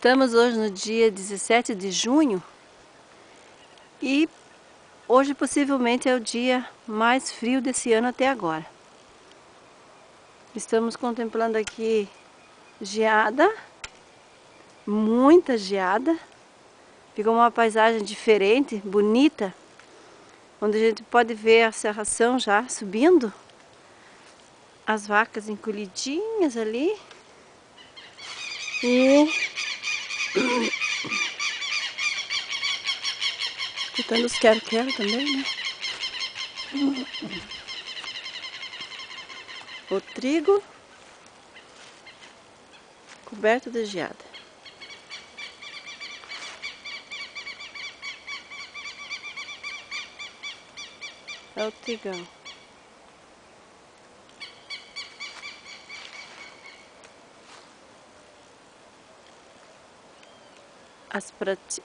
Estamos hoje no dia 17 de junho e hoje possivelmente é o dia mais frio desse ano até agora. Estamos contemplando aqui geada, muita geada. Ficou uma paisagem diferente, bonita, onde a gente pode ver a serração já subindo, as vacas encolhidinhas ali e escutando os quero-quero também, né? O trigo coberto de geada. É o trigão.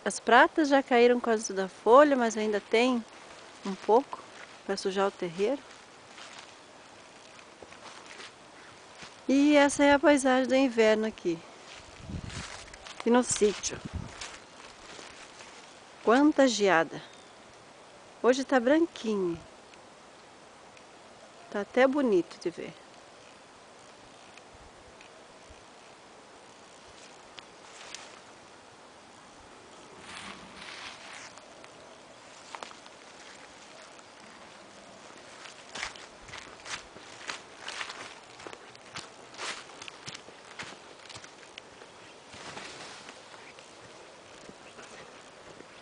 As pratas já caíram quase toda a folha, mas ainda tem um pouco para sujar o terreiro. E essa é a paisagem do inverno aqui no sítio. Quanta geada! Hoje está branquinho. Tá até bonito de ver.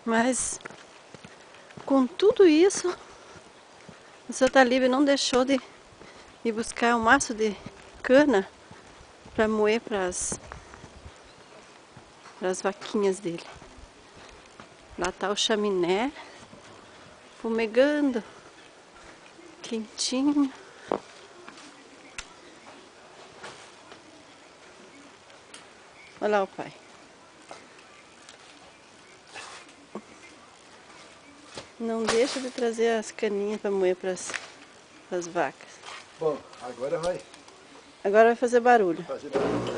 Mas com tudo isso, o seu Talib não deixou de ir buscar um maço de cana para moer para as vaquinhas dele. Lá está o chaminé, fumegando, quentinho. Olha lá o pai. Não deixa de trazer as caninhas para moer para as vacas. Bom, agora vai. Agora vai fazer barulho. Fazer barulho.